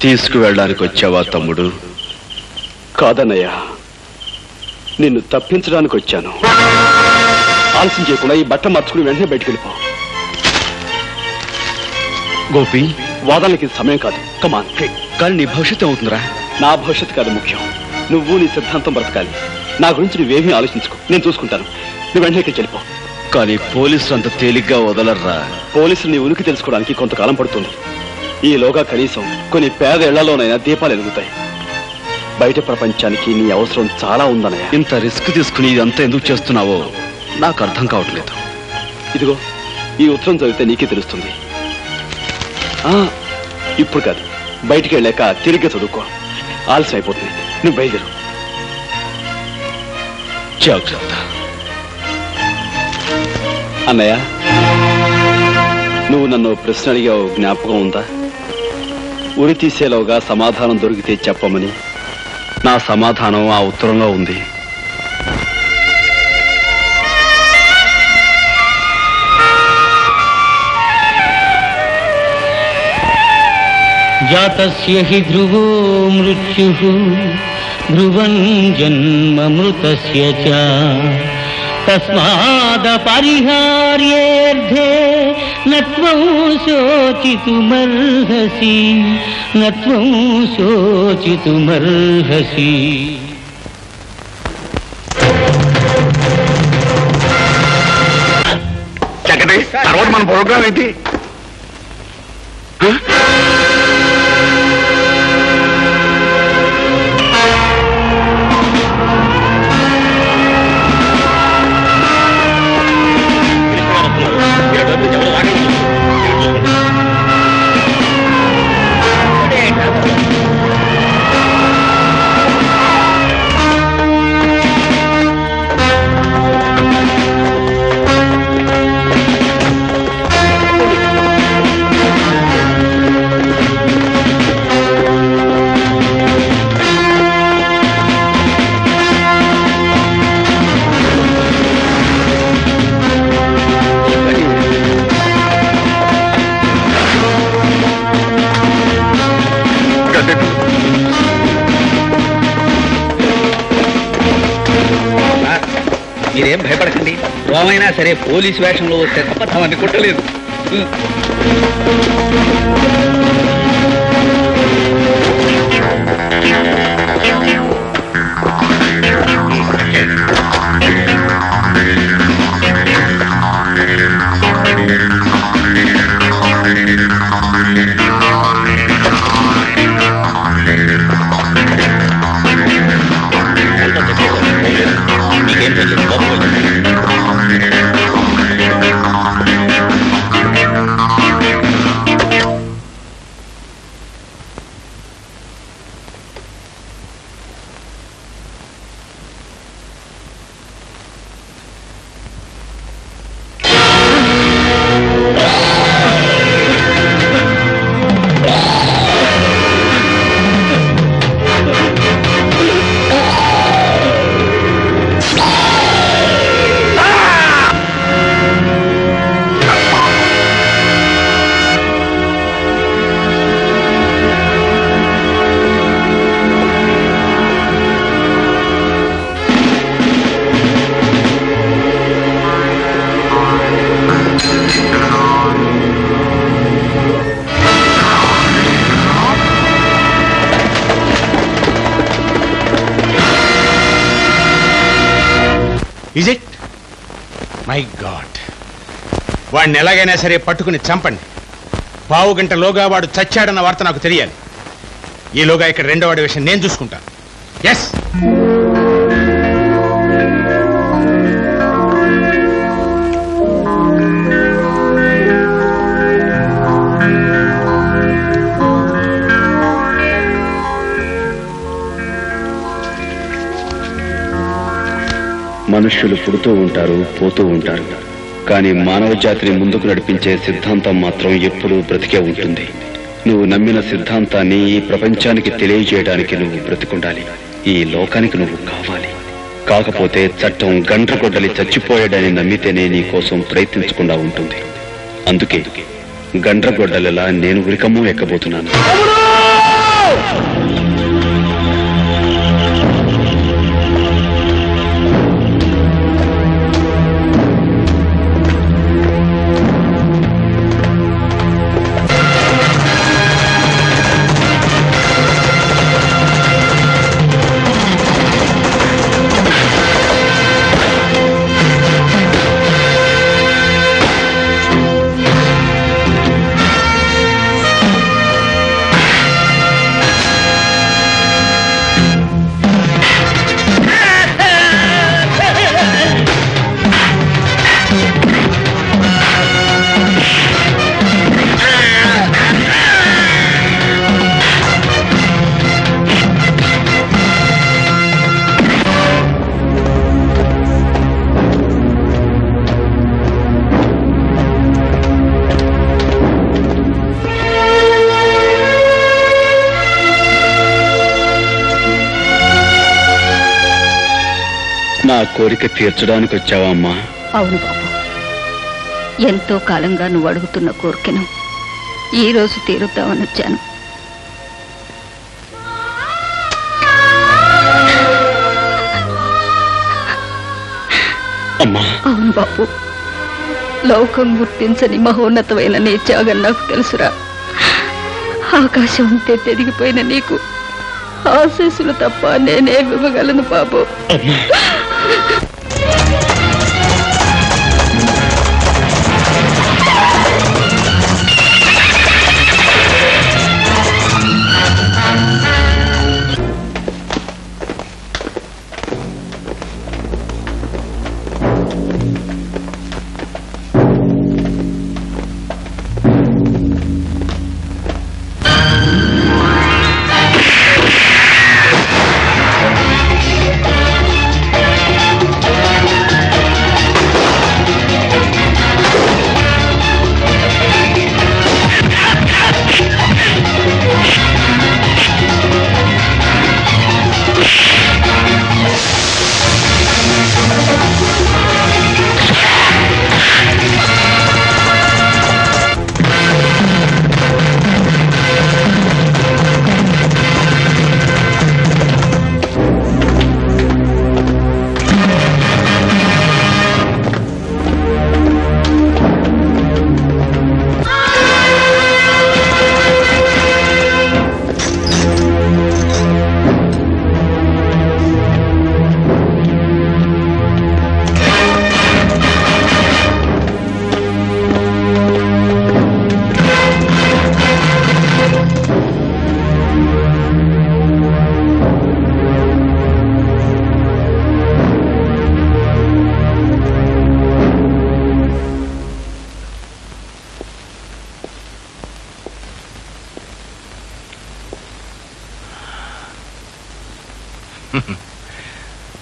తీసుకువెళ్ళడానికి వచ్చావా తమ్ముడు? కాదన్నయ్య, నిన్ను తప్పించడానికి వచ్చాను. ఆలస్యం చేయకుండా ఈ బట్ట మార్చుకుని వెంటనే బయటికి వెళ్ళిపో. గోపి, వాదనలకి సమయం కాదు. కమాన్. కానీ నీ భవిష్యత్తు అవుతుందిరా. నా భవిష్యత్తు కాదు ముఖ్యం. నువ్వు నీ సిద్ధాంతం బ్రతకాలి. నా గురించి నువ్వేమీ ఆలోచించుకో, నేను చూసుకుంటాను. నువ్వు వెంటనే ఇక్కడికి వెళ్ళిపో. కానీ పోలీసులు అంత తేలిగ్గా వదలర్రా. పోలీసులు నీ ఉనికి తెలుసుకోవడానికి కొంతకాలం పడుతుంది. ఈలోగా కనీసం కొన్ని పేద ఇళ్లలోనైనా దీపాలు ఎదుగుతాయి. బయట ప్రపంచానికి నీ అవసరం చాలా ఉందన్నయ్య. ఇంత రిస్క్ తీసుకుని ఇదంతా ఎందుకు చేస్తున్నావో నాకు అర్థం కావట్లేదు. ఇదిగో ఈ ఉత్తరం చదివితే నీకే తెలుస్తుంది. ఇప్పుడు కాదు, బయటికి వెళ్ళాక తిరిగి చదువుకో. ఆలస్యం అయిపోతుంది. నువ్వు బయలుదేరు. జాగ్రత్త. అన్నయ్య, నువ్వు నన్ను ప్రశ్న అడిగావు, జ్ఞాపకం ఉందా? ఉరి తీసేలోగా సమాధానం దొరికితే చెప్పమని. నా సమాధానం ఆ ఉత్తరంలో ఉంది. జాతస్య హి ధ్రువో మృత్యుః ధ్రువం జన్మమృతస్య చ తస్మాదపరిహార్యేర్థే నత్వం శోచితుమర్హసి నత్వం శోచితుమర్హసి. తర్వాత మన ప్రోగ్రామ్ ఏంటి? మీరేం భయపడకండి. రోమైనా సరే పోలీసు వేషంలో వస్తే తప్ప తమని కొట్టలేదు. Is it? My God. వాడిని ఎలాగైనా సరే పట్టుకుని చంపండి. పావు గంటలోగా వాడు చచ్చాడన్న వార్త నాకు తెలియాలి. ఈలోగా ఇక్కడ రెండో వాడి విషయం నేను చూసుకుంటాను. ఎస్. మనుష్యులు పుడుతూ ఉంటారు, పోతూ ఉంటారు. కానీ మానవ జాతిని ముందుకు నడిపించే సిద్ధాంతం మాత్రం ఎప్పుడూ బ్రతికే ఉంటుంది. నువ్వు నమ్మిన సిద్ధాంతాన్ని ఈ ప్రపంచానికి తెలియజేయడానికి నువ్వు బ్రతికుండాలి. ఈ లోకానికి నువ్వు కావాలి. కాకపోతే చట్టం గండ్రగొడ్డలి చచ్చిపోయాడని నమ్మితేనే నీ కోసం ప్రయత్నించకుండా ఉంటుంది. అందుకే గండ్రగొడ్డలిలా నేను ఉరికమ్మో ఎక్కబోతున్నాను. నా కోరిక తీర్చడానికి వచ్చావా అమ్మా? అవును బాబు, ఎంతో కాలంగా నువ్వు అడుగుతున్న కోరికను ఈ రోజు తీరుద్దామని వచ్చాను. అమ్మా. అవును బాబు, లోకం గుర్తించని మహోన్నతమైన నీ త్యాగం నాకు తెలుసురా. ఆకాశం ఉంటే తెరిగిపోయిన నీకు ఆశీస్సులు తప్ప నేనే ఇవ్వగలను బాబు.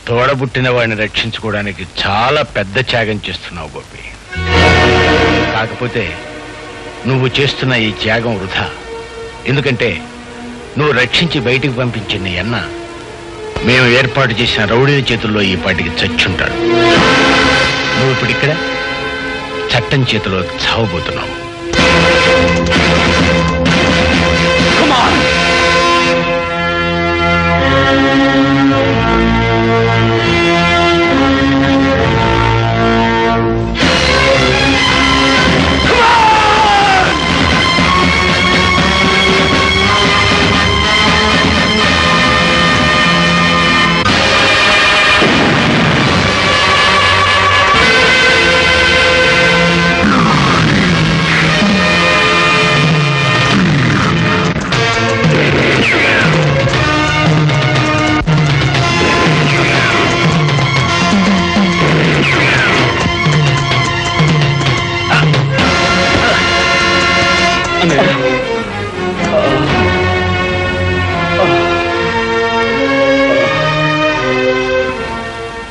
తోడబుట్టిన వాడిని రక్షించుకోవడానికి చాలా పెద్ద త్యాగం చేస్తున్నావు గోపి. కాకపోతే నువ్వు చేస్తున్న ఈ త్యాగం వృధా. ఎందుకంటే నువ్వు రక్షించి బయటికి పంపించిన నీ అన్న మేము ఏర్పాటు చేసిన రౌడీల చేతుల్లో ఈ పాటికి చచ్చుంటాడు. నువ్వు ఇప్పుడు ఇక్కడ చట్టం చేతిలో చావబోతున్నావు.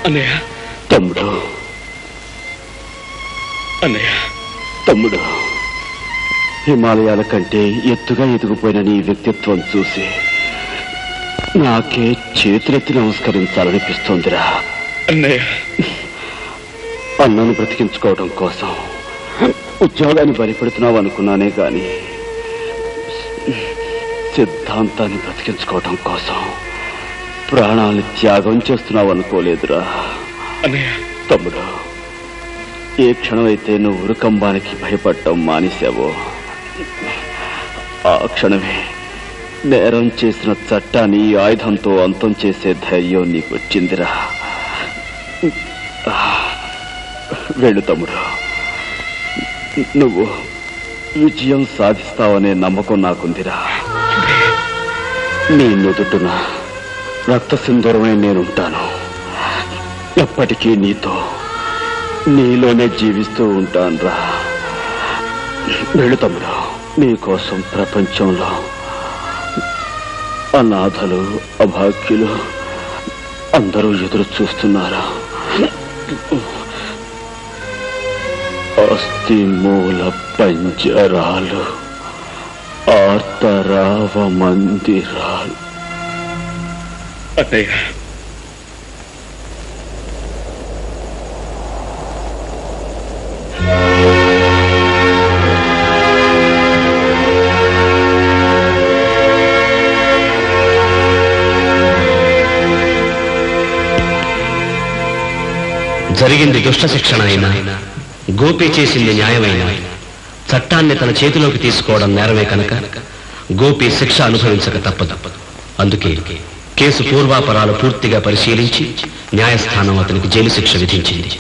అన్నయ్య, తమ్ముడు, అన్నయ్య, తమ్ముడు, హిమాలయాల కంటే ఎత్తుగా ఎదిగిపోయిన నీ వ్యక్తిత్వం చూసి నాకే చేతులెత్తి నమస్కరించాలనిపిస్తోందిరా. అన్నయ్య, అన్నను బ్రతికించుకోవడం కోసం ఉద్యోగాన్ని బలిపెడుతున్నావు అనుకున్నానే గాని సిద్ధాంతాన్ని బ్రతికించుకోవటం కోసం ప్రాణాలను త్యాగం చేస్తున్నావు అనుకోలేదురా తమ్ముడు. ఏ క్షణమైతే నువ్వు ఉరుకంబానికి భయపడటం మానేశావో ఆ క్షణమే నేరం చేసిన చట్టాన్ని ఆయుధంతో అంతం చేసే ధైర్యం నీకు వచ్చిందిరా. వెళ్ళు తమ్ముడు, నువ్వు విజయం సాధిస్తావనే నమ్మకం నాకుందిరా. నీ నుదుటున రక్త సింధూరమై నేనుంటాను. ఎప్పటికీ నీతో నీలోనే జీవిస్తూ ఉంటానురా. వెళ్ళు తమ్ముడు, నీకోసం ప్రపంచంలో అనాథలు అభాగ్యులు అందరూ ఎదురు చూస్తున్నారా. అస్థి మూల పంజరాలు ఆర్తరావ మందిరాలు. అత్తయ్య జరిగింది దుష్ట శిక్షణ అయినా, గోపి చేసింది న్యాయమైన, చట్టాన్ని తన చేతిలోకి తీసుకోవడం నేరమే కనుక గోపి శిక్ష అనుభవించక తప్పదు. అందుకే కేసు పూర్వాపరాలు పూర్తిగా పరిశీలించి న్యాయస్థానం అతనికి జైలు శిక్ష విధించింది.